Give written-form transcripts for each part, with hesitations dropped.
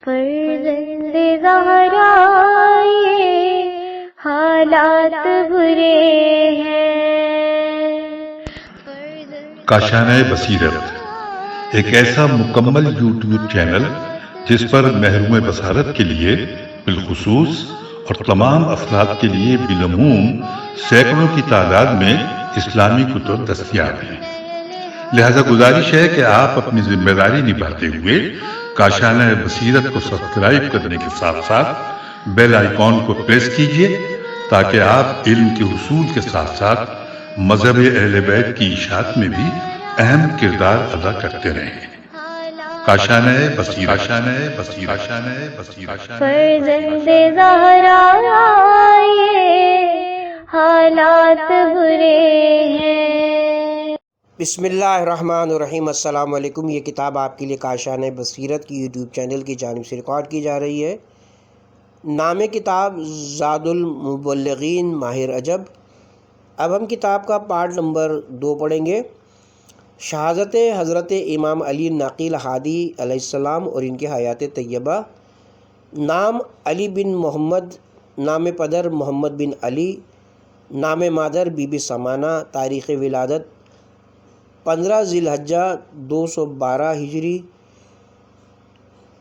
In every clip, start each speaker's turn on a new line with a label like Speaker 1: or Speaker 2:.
Speaker 1: فرزند زہرا یہ حالات برے ہیں۔
Speaker 2: کاشانہ بصیرت ایک ایسا مکمل یوٹیوب چینل جس پر محروم بصارت کے لیے بالخصوص اور تمام افراد کے لیے بالعموم سینکڑوں کی تعداد میں اسلامی کتب دستیاب ہیں۔ لہذا گزارش ہے کہ آپ اپنی ذمہ داری نبھاتے ہوئے کاشانہ بصیرت کو سبسکرائب کرنے کے ساتھ ساتھ بیل آئیکن کو پریس کیجئے تاکہ آپ علم کے حصول کے ساتھ ساتھ مذہب اہل بیت کی اشاعت میں بھی اہم کردار ادا کرتے رہیں۔ کاشانہ بصیرت۔
Speaker 1: فرزند زہرا یہ حالات برے ہیں۔
Speaker 3: بسم اللہ الرحمن الرحیم۔ السلام علیکم۔ یہ کتاب آپ کے لیے کاشانہ بصیرت کی یوٹیوب چینل کی جانب سے ریکارڈ کی جا رہی ہے۔ نام کتاب زاد المبلغین ماہ رجب۔ اب ہم کتاب کا پارٹ نمبر 2 پڑھیں گے۔ شہادت حضرت امام علی ناقی ہادی علیہ السلام اور ان کی حیات طیبہ۔ نام علی بن محمد، نام پدر محمد بن علی، نام مادر بی بی سمانہ، تاریخ ولادت 15 ذی الحجہ 212 ہجری،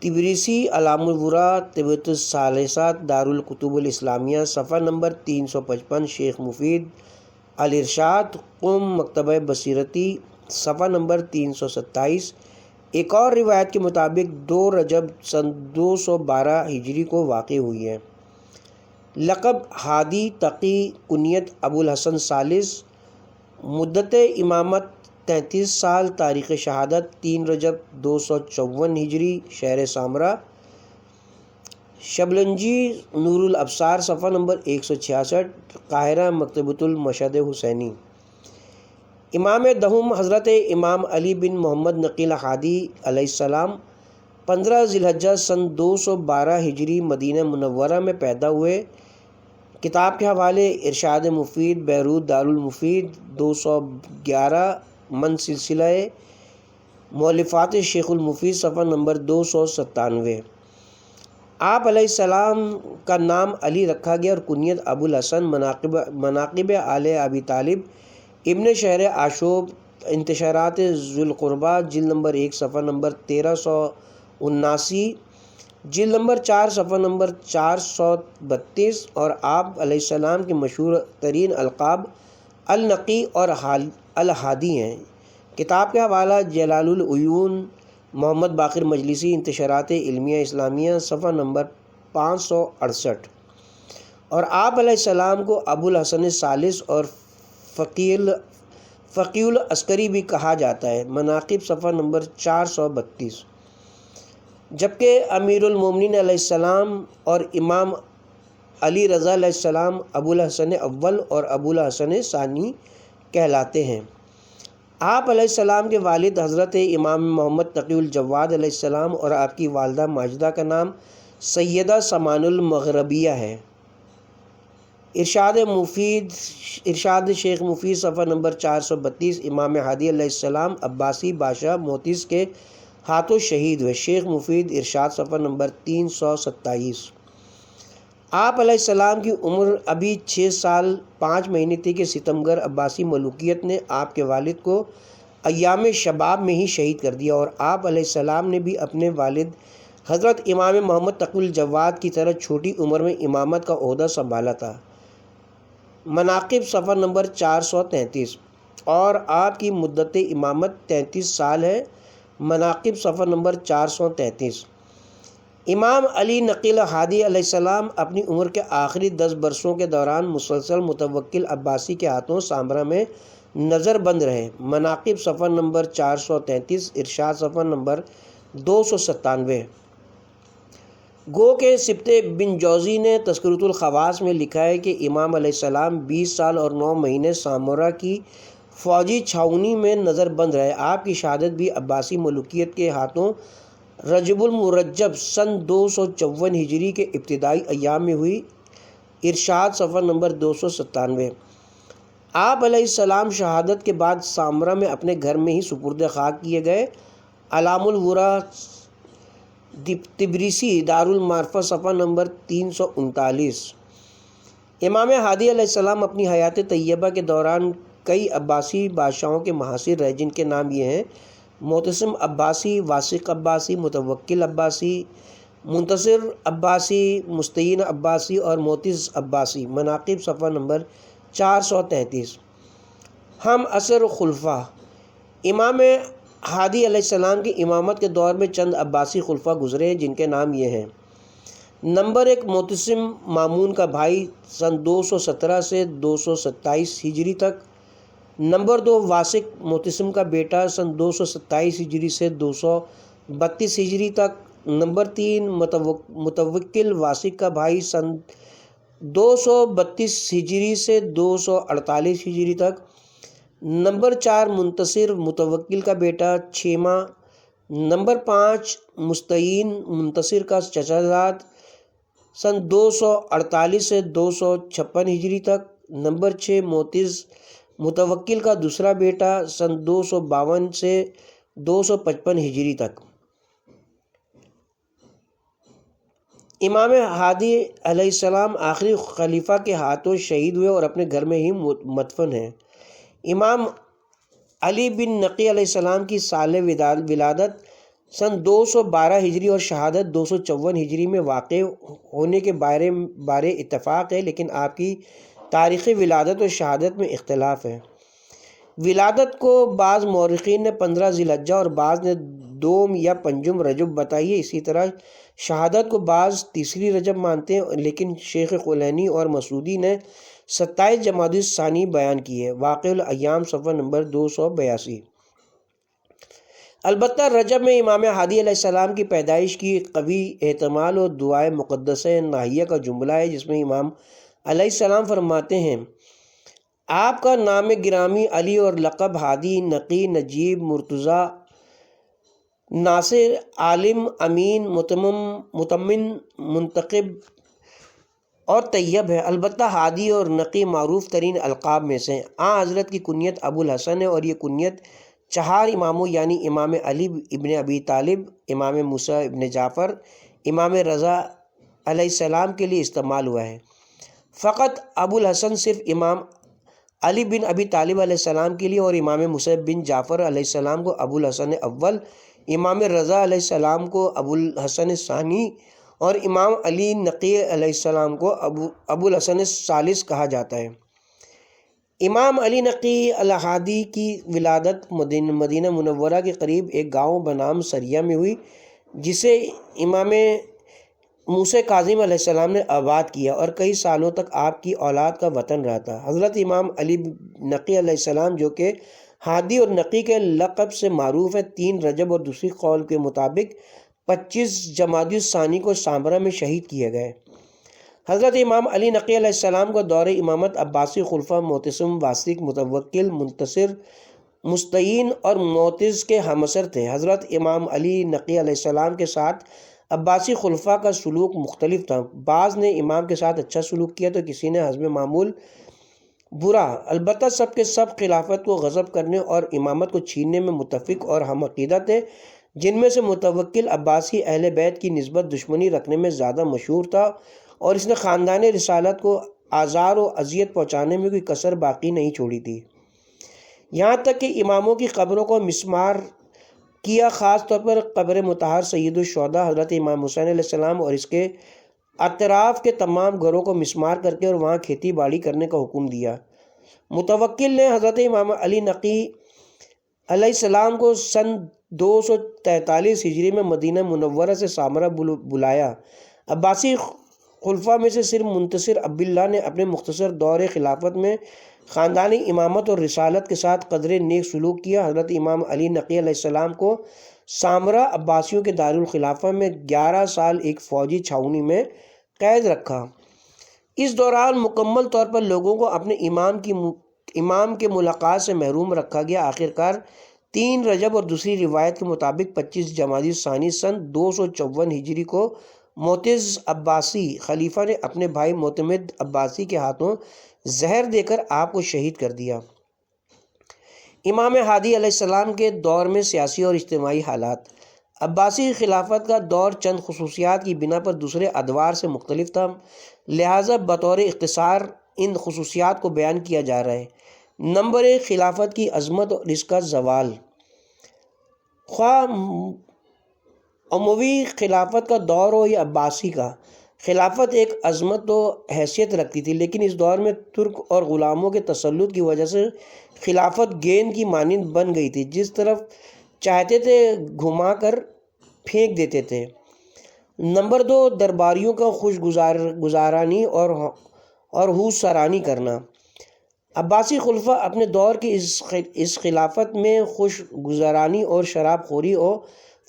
Speaker 3: تبریسی علام الورا طبعۃ الثالثات دارالکتب الاسلامیہ، صفحہ نمبر 355، شیخ مفید الارشاد قم مکتبہ بصیرتی، صفحہ نمبر 327۔ ایک اور روایت کے مطابق 2 رجب سن 212 ہجری کو واقع ہوئی ہے۔ لقب ہادی تقی، کنیت ابو الحسن ثالث، مدت امامت 33 سال، تاریخ شہادت 3 رجب 254 ہجری، شہر سامرا، شبلنجی نور الابصار، صفحہ نمبر 166، قاہرہ، مکتبۃ المشہد حسینی۔ امام دہم حضرت امام علی بن محمد نقی ہادی علیہ السلام 15 ذی الحجہ سن 212 ہجری مدینہ منورہ میں پیدا ہوئے۔ کتاب کے حوالے ارشاد مفید بیروت دارالمفید 211 من سلسلہ مؤلفات شیخ المفید، صفحہ نمبر 297۔ آپ علیہ السلام کا نام علی رکھا گیا اور کنیت ابو الحسن۔ مناقب آل ابی طالب، ابن شہر آشوب، انتشارات ذوالقربہ، جلد نمبر 1، صفحہ نمبر 1379، جلد نمبر 4، صفحہ نمبر 432۔ اور آپ علیہ السلام کے مشہور ترین القاب النقی اور الہادی ہیں۔ کتاب کا حوالہ جلال العیون محمد باقر مجلسی، انتشارات علمیہ اسلامیہ، صفحہ نمبر 568۔ اور آپ علیہ السلام کو ابو الحسن ثالث اور فقیہ العسکری بھی کہا جاتا ہے۔ مناقب، صفحہ نمبر 432۔ جبکہ امیر المومنین علیہ السلام اور امام علی رضا علیہ السلام ابو الحسن اول اور ابو الحسن ثانی کہلاتے ہیں۔ آپ علیہ السلام کے والد حضرت امام محمد تقی الجواد علیہ السلام اور آپ کی والدہ ماجدہ کا نام سیدہ سمان المغربیہ ہے۔ ارشاد شیخ مفید، صفحہ نمبر 432۔ امام ہادی علیہ السلام عباسی بادشاہ موتیس کے ہاتھوں شہید ہوئے۔ شیخ مفید ارشاد، صفحہ نمبر 327۔ آپ علیہ السلام کی عمر ابھی 6 سال 5 مہینے تھی کہ ستمگر عباسی ملوکیت نے آپ کے والد کو ایام شباب میں ہی شہید کر دیا، اور آپ علیہ السلام نے بھی اپنے والد حضرت امام محمد تقی الجواد کی طرح چھوٹی عمر میں امامت کا عہدہ سنبھالا تھا۔ مناقب، صفحہ نمبر 433۔ اور آپ کی مدت امامت 33 سال ہے۔ مناقب، صفحہ نمبر 433۔ امام علی نقی ہادی علیہ السلام اپنی عمر کے آخری 10 برسوں کے دوران مسلسل متوکل عباسی کے ہاتھوں سامرا میں نظر بند رہے۔ مناقب، صفحہ نمبر 433۔ ارشاد، صفحہ نمبر 297۔ گو کہ سبط بن جوزی نے تذکرۃ الخواص میں لکھا ہے کہ امام علیہ السلام 20 سال اور 9 مہینے سامرا کی فوجی چھاؤنی میں نظر بند رہے۔ آپ کی شہادت بھی عباسی ملوکیت کے ہاتھوں رجب المرجب سن 254 ہجری کے ابتدائی ایام میں ہوئی۔ ارشاد، صفحہ نمبر 297۔ آپ علیہ السلام شہادت کے بعد سامرا میں اپنے گھر میں ہی سپرد خاک کیے گئے۔ علام الورا تبریسی دارالمعارفہ صفحہ نمبر 339۔ امام ہادی علیہ السلام اپنی حیات طیبہ کے دوران کئی عباسی بادشاہوں کے محاصر رہے، جن کے نام یہ ہیں: معتصم عباسی، واسق عباسی، متوکل عباسی، منتصر عباسی، مستعین عباسی اور معتز عباسی۔ مناقب صفحہ نمبر 433۔ ہم عصر خلفاء۔ امام ہادی علیہ السلام کی امامت کے دور میں چند عباسی خلفاء گزرے ہیں، جن کے نام یہ ہیں: نمبر 1 معتصم مامون کا بھائی سن 217 سے 227 ہجری تک۔ نمبر 2 واسق معتصم کا بیٹا سن 227 ہجری سے 232 ہجری تک۔ نمبر 3 متوکل واسق کا بھائی سن 232 ہجری سے 248 ہجری تک۔ نمبر 4 منتصر متوکل کا بیٹا 6واں۔ نمبر 5 مستعین منتصر کا چچا زاد سن 248 سے 256 ہجری تک۔ نمبر 6 معتز متوکل کا دوسرا بیٹا سن 252 سے 255 ہجری تک۔ امام ہادی علیہ السلام آخری خلیفہ کے ہاتھوں شہید ہوئے اور اپنے گھر میں ہی مدفن ہیں۔ امام علی بن نقی علیہ السلام کی سال ولادت سن 212 ہجری اور شہادت 254 ہجری میں واقع ہونے کے بارے اتفاق ہے، لیکن آپ کی تاریخ ولادت اور شہادت میں اختلاف ہے۔ ولادت کو بعض مورخین نے 15 ذی الحجہ اور بعض نے 2 یا 5 رجب بتائی ہے۔ اسی طرح شہادت کو بعض 3 رجب مانتے ہیں، لیکن شیخ کلینی اور مسعودی نے 27 جمادی الثانی بیان کی ہے۔ واقع الایام صفحہ نمبر 282۔ البتہ رجب میں امام ہادی علیہ السلام کی پیدائش کی قوی احتمال اور دعائے مقدسہ ناہیہ کا جملہ ہے، جس میں امام علیہ السلام فرماتے ہیں: آپ کا نام گرامی علی اور لقب ہادی، نقی، نجیب، مرتضیٰ، ناصر، عالم، امین، متمم، منتخب اور طیب ہے۔ البتہ ہادی اور نقی معروف ترین القاب میں سے ہیں۔ حضرت کی کنیت ابو الحسن ہے اور یہ کنیت 4 اماموں یعنی امام علی ابن ابی طالب، امام موسیٰ ابن جعفر، امام رضا علیہ السلام کے لیے استعمال ہوا ہے۔ فقط ابو الحسن صرف امام علی بن ابی طالب علیہ السلام کے لیے اور امام موسیٰ بن جعفر علیہ السلام کو ابو الحسن اول، امام رضا علیہ السلام کو ابو الحسن ثانی اور امام علی نقی علیہ السلام کو ابو الحسن ثالث کہا جاتا ہے۔ امام علی نقی الہادی کی ولادت مدینہ منورہ کے قریب ایک گاؤں بنام سریہ میں ہوئی، جسے امام موسیٰ کاظم علیہ السلام نے آباد کیا اور کئی سالوں تک آپ کی اولاد کا وطن رہا تھا۔ حضرت امام علی نقی علیہ السلام جو کہ ہادی اور نقی کے لقب سے معروف ہے، 3 رجب اور دوسری قول کے مطابق 25 جمادی الثانی کو سامرہ میں شہید کیے گئے۔ حضرت امام علی نقی علیہ السلام کو دور امامت عباسی خلفاء معتصم، واسق، متوکل، منتصر، مستعین اور معتز کے ہمعصر تھے۔ حضرت امام علی نقی علیہ السلام کے ساتھ عباسی خلفاء کا سلوک مختلف تھا۔ بعض نے امام کے ساتھ اچھا سلوک کیا تو کسی نے حسب معمول برا۔ البتہ سب کے سب خلافت کو غصب کرنے اور امامت کو چھیننے میں متفق اور ہم عقیدہ تھے، جن میں سے متوکل عباسی اہل بیت کی نسبت دشمنی رکھنے میں زیادہ مشہور تھا اور اس نے خاندان رسالت کو آزار و اذیت پہنچانے میں کوئی کسر باقی نہیں چھوڑی تھی، یہاں تک کہ اماموں کی قبروں کو مسمار کیا، خاص طور پر قبر مطہر سید الشہداء حضرت امام حسین علیہ السلام اور اس کے اطراف کے تمام گھروں کو مسمار کر کے اور وہاں کھیتی باڑی کرنے کا حکم دیا۔ متوکل نے حضرت امام علی نقی علیہ السلام کو سن 243 ہجری میں مدینہ منورہ سے سامرہ بلایا۔ عباسی خلفاء میں سے صرف منتصر عبداللہ نے اپنے مختصر دور خلافت میں خاندانی امامت اور رسالت کے ساتھ قدر نیک سلوک کیا۔ حضرت امام علی نقی علیہ السلام کو سامرہ عباسیوں کے دارالخلافہ میں 11 سال ایک فوجی چھاؤنی میں قید رکھا۔ اس دوران مکمل طور پر لوگوں کو اپنے امام کے ملاقات سے محروم رکھا گیا۔ آخرکار 3 رجب اور دوسری روایت کے مطابق 25 جمادی الثانی سن 254 ہجری کو معتز عباسی خلیفہ نے اپنے بھائی معتمد عباسی کے ہاتھوں زہر دے کر آپ کو شہید کر دیا۔ امام ہادی علیہ السلام کے دور میں سیاسی اور اجتماعی حالات۔ عباسی خلافت کا دور چند خصوصیات کی بنا پر دوسرے ادوار سے مختلف تھا، لہٰذا بطور اختصار ان خصوصیات کو بیان کیا جا رہا ہے۔ نمبر 1، خلافت کی عظمت اور اس کا زوال۔ خواہ اموی خلافت کا دور ہو یا عباسی کا، خلافت ایک عظمت و حیثیت رکھتی تھی، لیکن اس دور میں ترک اور غلاموں کے تسلط کی وجہ سے خلافت گیند کی مانند بن گئی تھی، جس طرف چاہتے تھے گھما کر پھینک دیتے تھے۔ نمبر 2، درباریوں کا خوش گزارانی اور ہوش سرانی کرنا۔ عباسی خلفاء اپنے دور کی اس خلافت میں خوش گزارانی اور شراب خوری اور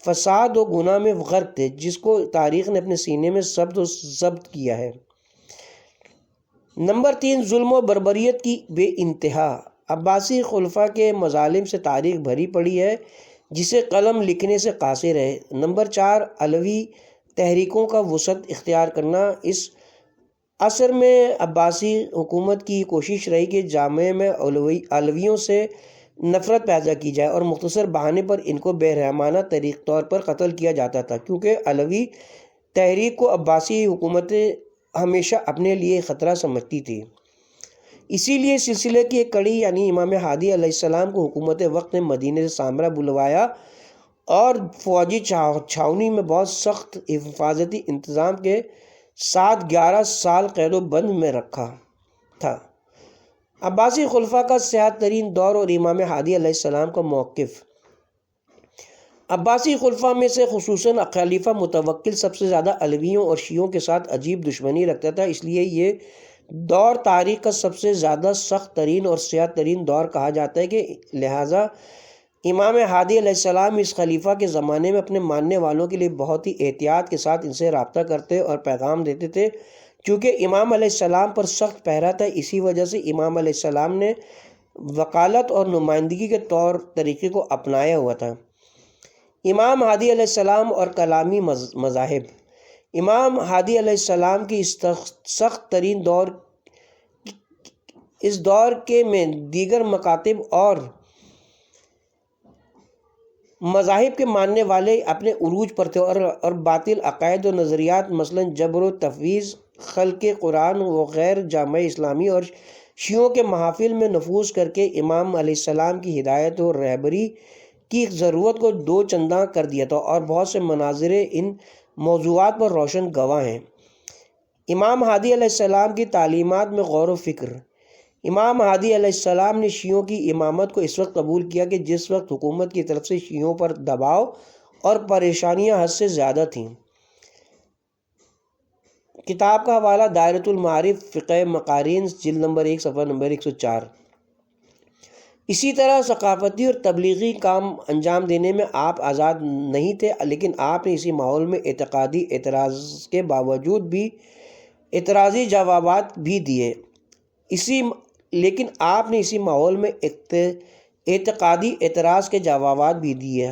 Speaker 3: فساد و گناہ میں غرق تھے، جس کو تاریخ نے اپنے سینے میں ثبت و ضبط کیا ہے۔ نمبر 3، ظلم و بربریت کی بے انتہا۔ عباسی خلفاء کے مظالم سے تاریخ بھری پڑی ہے، جسے قلم لکھنے سے قاصر ہے۔ نمبر 4، علوی تحریکوں کا وسعت اختیار کرنا۔ اس عصر میں عباسی حکومت کی کوشش رہی کہ جامعہ میں علویوں سے نفرت پیدا کی جائے اور مختصر بہانے پر ان کو بے رحمانہ طور پر قتل کیا جاتا تھا، کیونکہ علوی تحریک کو عباسی حکومتیں ہمیشہ اپنے لیے خطرہ سمجھتی تھی۔ اسی لیے سلسلے کی ایک کڑی یعنی امام ہادی علیہ السلام کو حکومت وقت نے مدینہ سے سامرا بلوایا اور فوجی چھاؤنی میں بہت سخت حفاظتی انتظام کے ساتھ 11 سال قید و بند میں رکھا تھا۔ عباسی خلفاء کا سیاہ ترین دور اور امام ہادی علیہ السلام کا موقف۔ عباسی خلفاء میں سے خصوصاً خلیفہ متوکل سب سے زیادہ علویوں اور شیعوں کے ساتھ عجیب دشمنی رکھتا تھا، اس لیے یہ دور تاریخ کا سب سے زیادہ سخت ترین اور سیاہ ترین دور کہا جاتا ہے، کہ لہٰذا امام ہادی علیہ السلام اس خلیفہ کے زمانے میں اپنے ماننے والوں کے لیے بہت ہی احتیاط کے ساتھ ان سے رابطہ کرتے اور پیغام دیتے تھے، چونکہ امام علیہ السلام پر سخت پہرا تھا۔ اسی وجہ سے امام علیہ السلام نے وکالت اور نمائندگی کے طور طریقے کو اپنایا ہوا تھا۔ امام ہادی علیہ السلام اور کلامی مذاہب۔ امام ہادی علیہ السلام کی اس سخت ترین دور کے میں دیگر مکاتب اور مذاہب کے ماننے والے اپنے عروج پر تھے اور باطل عقائد و نظریات مثلا جبر و تفویض، خلق قرآن و غیر جامع اسلامی اور شیعوں کے محافل میں نفوذ کر کے امام علیہ السلام کی ہدایت و رہبری کی ضرورت کو دو چنداں کر دیا تھا، اور بہت سے مناظر ان موضوعات پر روشن گواہ ہیں۔ امام ہادی علیہ السلام کی تعلیمات میں غور و فکر۔ امام ہادی علیہ السلام نے شیعوں کی امامت کو اس وقت قبول کیا کہ جس وقت حکومت کی طرف سے شیعوں پر دباؤ اور پریشانیاں حد سے زیادہ تھیں۔ کتاب کا حوالہ دائرۃ المعارف فقہ مقارین جلد نمبر 1 صفحہ نمبر 104۔ اسی طرح ثقافتی اور تبلیغی کام انجام دینے میں آپ آزاد نہیں تھے، لیکن آپ نے اسی ماحول میں اعتقادی اعتراض کے باوجود بھی اعتراضی جوابات بھی دیے۔ لیکن آپ نے اسی ماحول میں اعتقادی اعتراض کے جوابات بھی دیے،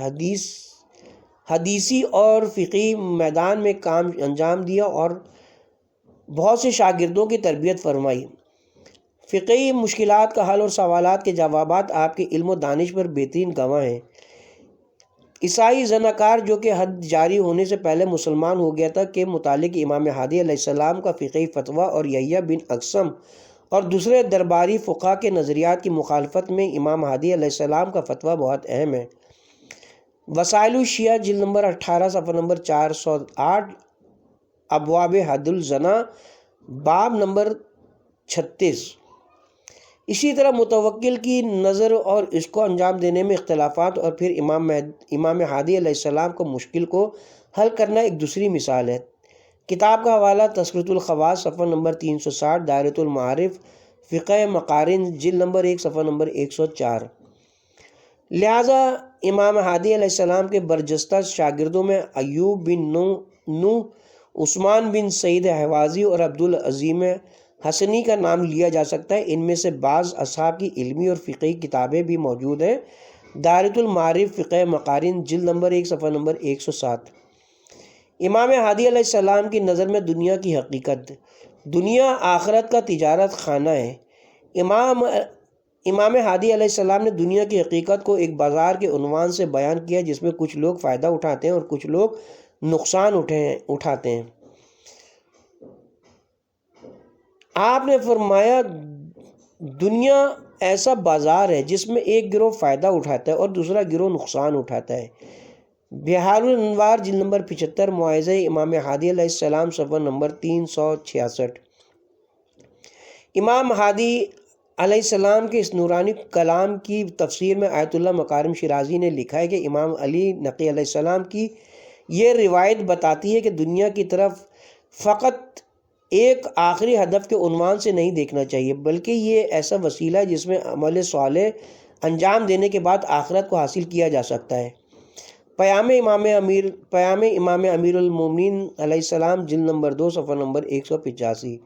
Speaker 3: حدیثی اور فقہی میدان میں کام انجام دیا اور بہت سے شاگردوں کی تربیت فرمائی۔ فقہی مشکلات کا حل اور سوالات کے جوابات آپ کے علم و دانش پر بہترین گواہ ہیں۔ عیسائی زناکار جو کہ حد جاری ہونے سے پہلے مسلمان ہو گیا تھا کے متعلق امام ہادی علیہ السلام کا فقہی فتویٰ اور یحییٰ بن اقسم اور دوسرے درباری فقہا کے نظریات کی مخالفت میں امام ہادی علیہ السلام کا فتویٰ بہت اہم ہے۔ وسائل الشیعہ جلد نمبر 18 صفحہ نمبر 408، ابواب حد الزنا باب نمبر 36۔ اسی طرح متوکل کی نظر اور اس کو انجام دینے میں اختلافات اور پھر امام ہادی علیہ السلام کو مشکل کو حل کرنا ایک دوسری مثال ہے۔ کتاب کا حوالہ تذکرۃ الخواص صفحہ نمبر 360، دائرۃ المعارف فقہ مقارن جلد نمبر 1 صفحہ نمبر 104۔ لہٰذا امام ہادی علیہ السلام کے برجستہ شاگردوں میں ایوب بن نوح، عثمان بن سعید حوازی اور عبدالعظیم حسنی کا نام لیا جا سکتا ہے۔ ان میں سے بعض اصحاب کی علمی اور فقہی کتابیں بھی موجود ہیں۔ دائرۃ المعارف فقہ مقارن جلد نمبر 1 صفحہ نمبر 107۔ امام ہادی علیہ السلام کی نظر میں دنیا کی حقیقت، دنیا آخرت کا تجارت خانہ ہے۔ امام ہادی علیہ السلام نے دنیا کی حقیقت کو ایک بازار کے عنوان سے بیان کیا جس میں کچھ لوگ فائدہ اٹھاتے ہیں اور کچھ لوگ نقصان اٹھاتے ہیں۔ آپ نے فرمایا دنیا ایسا بازار ہے جس میں ایک گروہ فائدہ اٹھاتا ہے اور دوسرا گروہ نقصان اٹھاتا ہے۔ بہار الانوار جلد نمبر 75 مواعظہ امام ہادی علیہ السلام صفحہ نمبر 366۔ امام ہادی علیہ السلام کے اس نورانی کلام کی تفسیر میں آیت اللہ مکارم شیرازی نے لکھا ہے کہ امام علی نقی علیہ السلام کی یہ روایت بتاتی ہے کہ دنیا کی طرف فقط ایک آخری ہدف کے عنوان سے نہیں دیکھنا چاہیے، بلکہ یہ ایسا وسیلہ ہے جس میں عمل صالح انجام دینے کے بعد آخرت کو حاصل کیا جا سکتا ہے۔ پیام امام امیر المومنین علیہ السلام جلد نمبر 2 صفحہ نمبر 185۔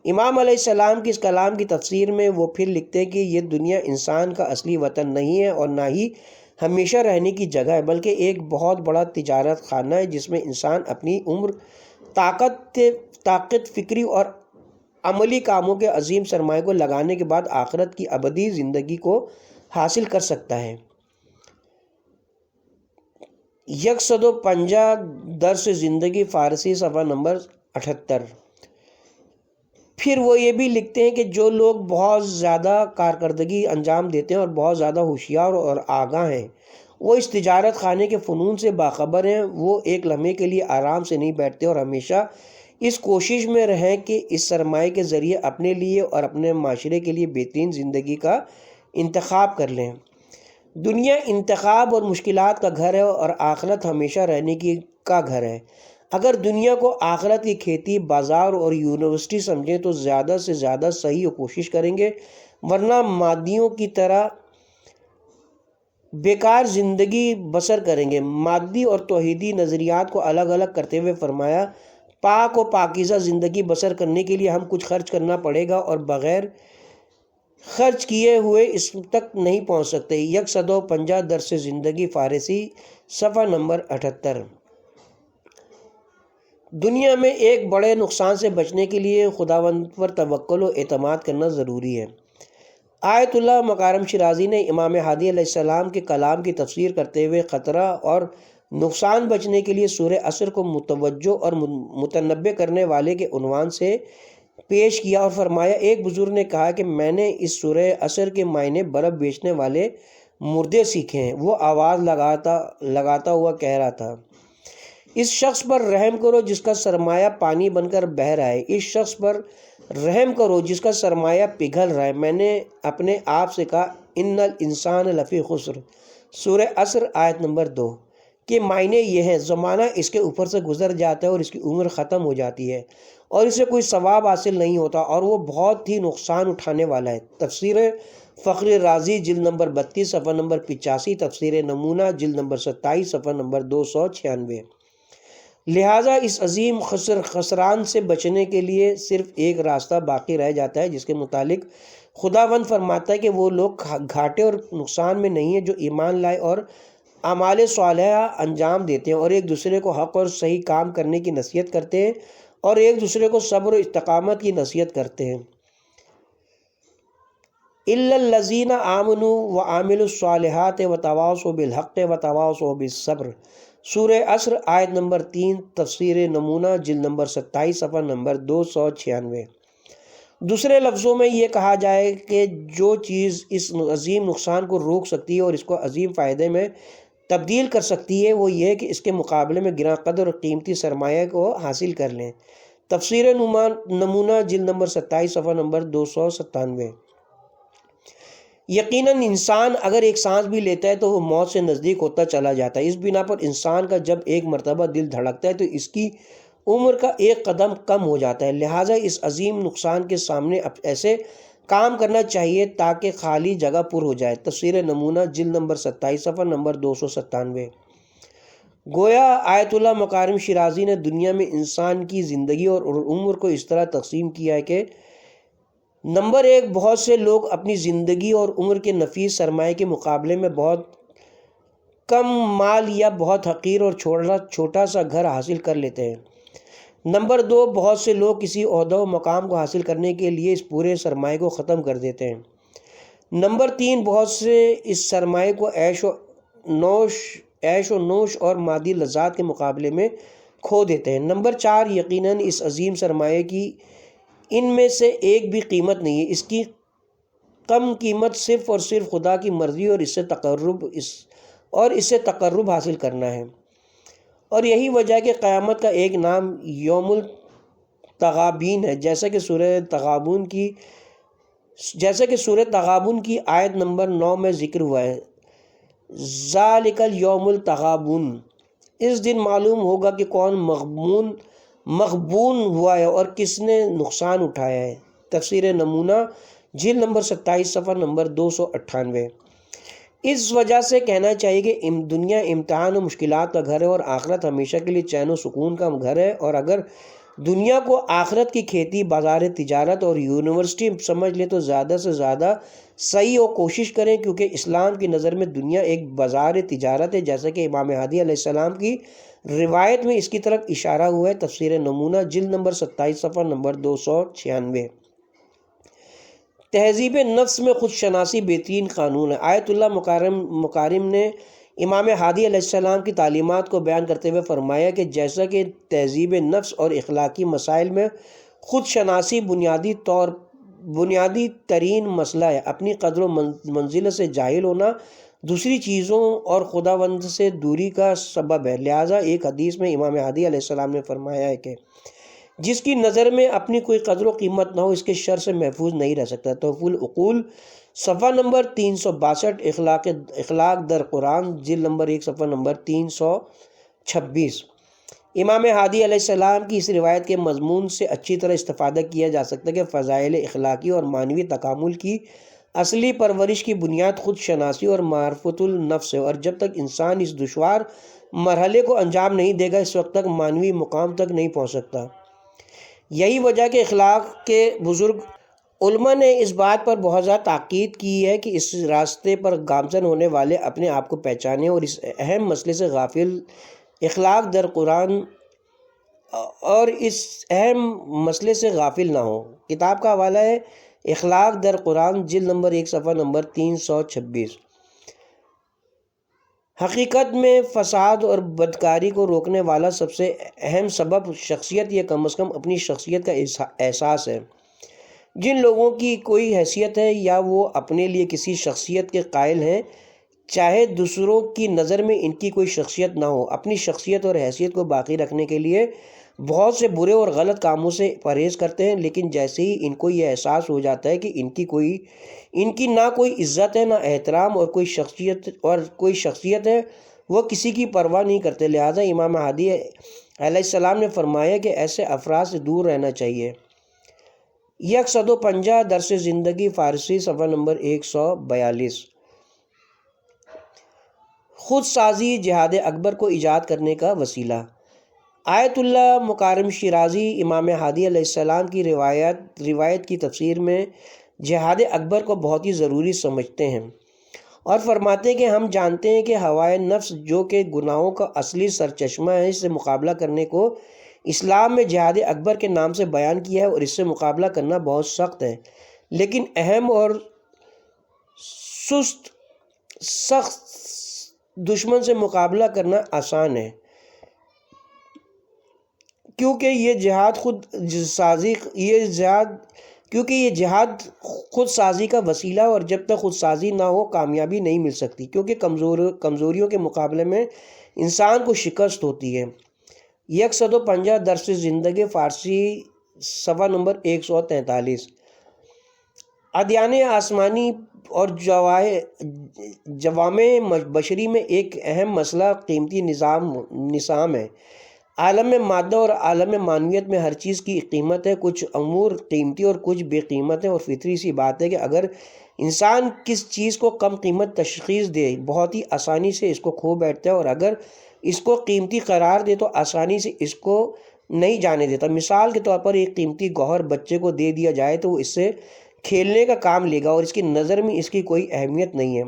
Speaker 3: امام علیہ السلام کی اس کلام کی تفسیر میں وہ پھر لکھتے ہیں کہ یہ دنیا انسان کا اصلی وطن نہیں ہے اور نہ ہی ہمیشہ رہنے کی جگہ ہے، بلکہ ایک بہت بڑا تجارت خانہ ہے جس میں انسان اپنی عمر، طاقت فکری اور عملی کاموں کے عظیم سرمایہ کو لگانے کے بعد آخرت کی ابدی زندگی کو حاصل کر سکتا ہے۔ 150 درس زندگی فارسی صفحہ نمبر 78۔ پھر وہ یہ بھی لکھتے ہیں کہ جو لوگ بہت زیادہ کارکردگی انجام دیتے ہیں اور بہت زیادہ ہوشیار اور آگاہ ہیں، وہ اس تجارت خانے کے فنون سے باخبر ہیں۔ وہ ایک لمحے کے لیے آرام سے نہیں بیٹھتے اور ہمیشہ اس کوشش میں رہیں کہ اس سرمایہ کے ذریعے اپنے لیے اور اپنے معاشرے کے لیے بہترین زندگی کا انتخاب کر لیں۔ دنیا انتخاب اور مشکلات کا گھر ہے اور آخرت ہمیشہ رہنے کا گھر ہے۔ اگر دنیا کو آخرت کی کھیتی، بازار اور یونیورسٹی سمجھیں تو زیادہ سے زیادہ صحیح و کوشش کریں گے، ورنہ مادیوں کی طرح بیکار زندگی بسر کریں گے۔ مادی اور توحیدی نظریات کو الگ الگ کرتے ہوئے فرمایا پاک و پاکیزہ زندگی بسر کرنے کے لیے ہم کچھ خرچ کرنا پڑے گا اور بغیر خرچ کیے ہوئے اس تک نہیں پہنچ سکتے۔ 150 درس زندگی فارسی صفحہ نمبر 78۔ دنیا میں ایک بڑے نقصان سے بچنے کے لیے خداوند پر توکل و اعتماد کرنا ضروری ہے۔ آیت اللہ مکارم شیرازی نے امام ہادی علیہ السلام کے کلام کی تفسیر کرتے ہوئے خطرہ اور نقصان بچنے کے لیے سورہ عصر کو متوجہ اور متنبہ کرنے والے کے عنوان سے پیش کیا اور فرمایا ایک بزرگ نے کہا کہ میں نے اس سورہ عصر کے معنی برف بیچنے والے مردے سیکھے ہیں۔ وہ آواز لگاتا ہوا کہہ رہا تھا، اس شخص پر رحم کرو جس کا سرمایہ پانی بن کر بہہ رہا ہے، اس شخص پر رحم کرو جس کا سرمایہ پگھل رہا ہے۔ میں نے اپنے آپ سے کہا ان الانسان لفی خسر، سورہ عصر آیت نمبر 2 کے معنی یہ ہیں زمانہ اس کے اوپر سے گزر جاتا ہے اور اس کی عمر ختم ہو جاتی ہے اور اسے کوئی ثواب حاصل نہیں ہوتا اور وہ بہت ہی نقصان اٹھانے والا ہے۔ تفسیر فخر رازی جلد نمبر 32 صفحہ نمبر 85، تفسیر نمونہ جلد نمبر 27 صفحہ نمبر 296۔ لہٰذا اس عظیم خسران سے بچنے کے لیے صرف ایک راستہ باقی رہ جاتا ہے جس کے متعلق خداوند فرماتا ہے کہ وہ لوگ گھاٹے اور نقصان میں نہیں ہیں جو ایمان لائے اور اعمال صالحہ انجام دیتے ہیں اور ایک دوسرے کو حق اور صحیح کام کرنے کی نصیحت کرتے ہیں اور ایک دوسرے کو صبر و استقامت کی نصیحت کرتے ہیں۔ الا الذین آمنوا وعملوا الصالحات وتواصوا بالحق وتواصوا بالصبر، سورہ عصر آیت نمبر 3، تفسیر نمونہ جلد نمبر 27 صفحہ نمبر 296۔ دوسرے لفظوں میں یہ کہا جائے کہ جو چیز اس عظیم نقصان کو روک سکتی ہے اور اس کو عظیم فائدے میں تبدیل کر سکتی ہے وہ یہ ہے کہ اس کے مقابلے میں گراں قدر اور قیمتی سرمایہ کو حاصل کر لیں۔ تفسیر نمونہ جلد نمبر 27 صفحہ نمبر 297۔ یقیناً انسان اگر ایک سانس بھی لیتا ہے تو وہ موت سے نزدیک ہوتا چلا جاتا ہے۔ اس بنا پر انسان کا جب ایک مرتبہ دل دھڑکتا ہے تو اس کی عمر کا ایک قدم کم ہو جاتا ہے۔ لہٰذا اس عظیم نقصان کے سامنے ایسے کام کرنا چاہیے تاکہ خالی جگہ پر ہو جائے۔ تفسیر نمونہ جلد نمبر 27 صفحہ نمبر 297۔ گویا آیت اللہ مکارم شیرازی نے دنیا میں انسان کی زندگی اور عمر کو اس طرح تقسیم کیا ہے کہ نمبر 1، بہت سے لوگ اپنی زندگی اور عمر کے نفیس سرمایہ کے مقابلے میں بہت کم مال یا بہت حقیر اور چھوٹا سا گھر حاصل کر لیتے ہیں۔ نمبر 2، بہت سے لوگ کسی عہدہ و مقام کو حاصل کرنے کے لیے اس پورے سرمایہ کو ختم کر دیتے ہیں۔ نمبر 3، بہت سے اس سرمایہ کو عیش و نوش اور مادی لذات کے مقابلے میں کھو دیتے ہیں۔ نمبر 4، یقیناً اس عظیم سرمایہ کی ان میں سے ایک بھی قیمت نہیں ہے، اس کی کم قیمت صرف اور صرف خدا کی مرضی اور اس سے تقرب حاصل کرنا ہے، اور یہی وجہ ہے کہ قیامت کا ایک نام یوم التغابین ہے، جیسا کہ سورہ تغابن کی آیت نمبر 9 میں ذکر ہوا ہے، ذالک الیوم التغابن، اس دن معلوم ہوگا کہ کون مغبون ہوا ہے اور کس نے نقصان اٹھایا ہے۔ تفسیر نمونہ جلد نمبر 27 صفحہ نمبر 298۔ اس وجہ سے کہنا چاہیے کہ دنیا امتحان و مشکلات کا گھر ہے اور آخرت ہمیشہ کے لیے چین و سکون کا گھر ہے، اور اگر دنیا کو آخرت کی کھیتی، بازار تجارت اور یونیورسٹی سمجھ لے تو زیادہ سے زیادہ صحیح و کوشش کریں، کیونکہ اسلام کی نظر میں دنیا ایک بازار تجارت ہے، جیسا کہ امام ہادی علیہ السلام کی روایت میں اس کی طرف اشارہ ہوا ہے۔ تفسیر نمونہ جلد نمبر 27 صفحہ نمبر 296۔ تہذیب نفس میں خود شناسی بہترین قانون ہے۔ آیت اللہ مکارم نے امام ہادی علیہ السلام کی تعلیمات کو بیان کرتے ہوئے فرمایا کہ جیسا کہ تہذیب نفس اور اخلاقی مسائل میں خود شناسی بنیادی ترین مسئلہ ہے، اپنی قدر و منزلت سے جاہل ہونا دوسری چیزوں اور خداوند سے دوری کا سبب ہے۔ لہٰذا ایک حدیث میں امام ہادی علیہ السلام نے فرمایا ہے کہ جس کی نظر میں اپنی کوئی قدر و قیمت نہ ہو، اس کے شر سے محفوظ نہیں رہ سکتا۔ تحفۃ العقول صفحہ نمبر 362، اخلاق در قرآن جلد نمبر 1 صفحہ نمبر 326۔ امام ہادی علیہ السلام کی اس روایت کے مضمون سے اچھی طرح استفادہ کیا جا سکتا ہے کہ فضائل اخلاقی اور معنوی تکامل کی اصلی پرورش کی بنیاد خود شناسی اور معرفت النفس ہے، اور جب تک انسان اس دشوار مرحلے کو انجام نہیں دے گا، اس وقت تک معنوی مقام تک نہیں پہنچ سکتا۔ یہی وجہ کہ اخلاق کے بزرگ علماء نے اس بات پر بہت زیادہ تاکید کی ہے کہ اس راستے پر گامزن ہونے والے اپنے آپ کو پہچانیں اور اس اہم مسئلے سے غافل اخلاق در قرآن اور اس اہم مسئلے سے غافل نہ ہو۔ کتاب کا حوالہ ہے اخلاق در قرآن جلد نمبر 1 صفحہ نمبر 326۔ حقیقت میں فساد اور بدکاری کو روکنے والا سب سے اہم سبب شخصیت یا کم از کم اپنی شخصیت کا احساس ہے۔ جن لوگوں کی کوئی حیثیت ہے یا وہ اپنے لیے کسی شخصیت کے قائل ہیں، چاہے دوسروں کی نظر میں ان کی کوئی شخصیت نہ ہو، اپنی شخصیت اور حیثیت کو باقی رکھنے کے لیے بہت سے برے اور غلط کاموں سے پرہیز کرتے ہیں، لیکن جیسے ہی ان کو یہ احساس ہو جاتا ہے کہ ان کی نہ کوئی عزت ہے، نہ احترام اور کوئی شخصیت ہے، وہ کسی کی پرواہ نہیں کرتے۔ لہٰذا امام ہادی علیہ السلام نے فرمایا کہ ایسے افراد سے دور رہنا چاہیے۔ 150 درس زندگی فارسی صفحہ نمبر 142۔ خود سازی جہاد اکبر کو ایجاد کرنے کا وسیلہ۔ آیت اللہ مکارم شیرازی امام ہادی علیہ السلام کی روایت کی تفسیر میں جہاد اکبر کو بہت ہی ضروری سمجھتے ہیں اور فرماتے ہیں کہ ہم جانتے ہیں کہ ہوائے نفس جو کہ گناہوں کا اصلی سرچشمہ ہے، اس سے مقابلہ کرنے کو اسلام میں جہاد اکبر کے نام سے بیان کیا ہے، اور اس سے مقابلہ کرنا بہت سخت ہے، لیکن اہم اور سخت دشمن سے مقابلہ کرنا آسان ہے، کیونکہ یہ جہاد خود سازی کا وسیلہ ہے، اور جب تک خود سازی نہ ہو کامیابی نہیں مل سکتی، کیونکہ کمزوریوں کے مقابلے میں انسان کو شکست ہوتی ہے۔ 150 درس زندگی فارسی صفحہ نمبر 143۔ ادیان آسمانی اور جوامع بشری میں ایک اہم مسئلہ قیمتی نظام ہے۔ عالم مادہ اور عالم معنویت میں ہر چیز کی قیمت ہے، کچھ امور قیمتی اور کچھ بے قیمت ہے، اور فطری سی بات ہے کہ اگر انسان کس چیز کو کم قیمت تشخیص دے بہت ہی آسانی سے اس کو کھو بیٹھتا ہے، اور اگر اس کو قیمتی قرار دے تو آسانی سے اس کو نہیں جانے دیتا۔ مثال کے طور پر ایک قیمتی گوہر بچے کو دے دیا جائے تو وہ اس سے کھیلنے کا کام لے گا، اور اس کی نظر میں اس کی کوئی اہمیت نہیں ہے،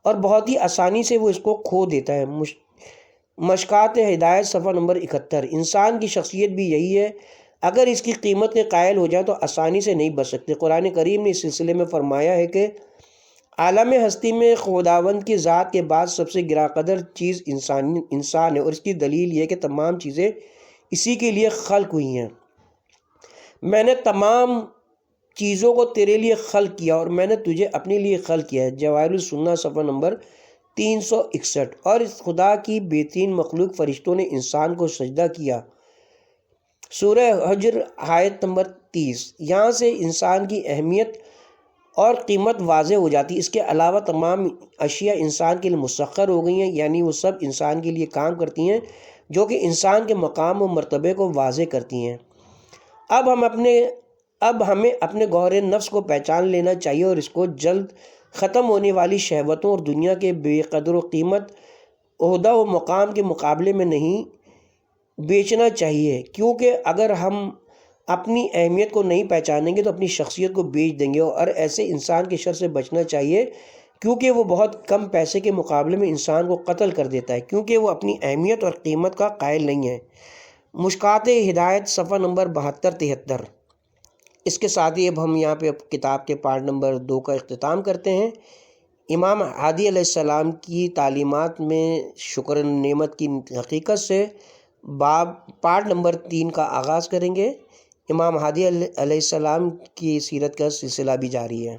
Speaker 3: اور بہت ہی آسانی سے وہ اس کو کھو دیتا ہے۔ مشکات ہدایت صفحہ نمبر 71۔ انسان کی شخصیت بھی یہی ہے، اگر اس کی قیمت کے قائل ہو جائے تو آسانی سے نہیں بچ سکتے۔ قرآن کریم نے اس سلسلے میں فرمایا ہے کہ عالم ہستی میں خداوند کی ذات کے بعد سب سے گراں قدر چیز انسان ہے، اور اس کی دلیل یہ کہ تمام چیزیں اسی کے لیے خلق ہوئی ہیں۔ میں نے تمام چیزوں کو تیرے لیے خلق کیا اور میں نے تجھے اپنے لیے خلق کیا ہے، جواہر السنہ صفحہ نمبر 361۔ اور اس خدا کی بہترین مخلوق فرشتوں نے انسان کو سجدہ کیا، سورہ حجر آیت نمبر 30۔ یہاں سے انسان کی اہمیت اور قیمت واضح ہو جاتی ہے۔ اس کے علاوہ تمام اشیاء انسان کے لیے مسخر ہو گئی ہیں، یعنی وہ سب انسان کے لیے کام کرتی ہیں، جو کہ انسان کے مقام و مرتبے کو واضح کرتی ہیں۔ اب ہمیں اپنے گوہر نفس کو پہچان لینا چاہیے اور اس کو جلد ختم ہونے والی شہوتوں اور دنیا کے بے قدر و قیمت عہدہ و مقام کے مقابلے میں نہیں بیچنا چاہیے، کیونکہ اگر ہم اپنی اہمیت کو نہیں پہچانیں گے تو اپنی شخصیت کو بیچ دیں گے۔ اور ایسے انسان کے شر سے بچنا چاہیے، کیونکہ وہ بہت کم پیسے کے مقابلے میں انسان کو قتل کر دیتا ہے، کیونکہ وہ اپنی اہمیت اور قیمت کا قائل نہیں ہے۔ مشکات ہدایت صفحہ نمبر 72-73۔ اس کے ساتھ ہی اب ہم یہاں پہ کتاب کے پارٹ نمبر 2 کا اختتام کرتے ہیں۔ امام ہادی علیہ السلام کی تعلیمات میں شکر نعمت کی حقیقت سے پارٹ نمبر 3 کا آغاز کریں گے۔ امام ہادی علیہ السلام کی سیرت کا سلسلہ بھی جاری ہے۔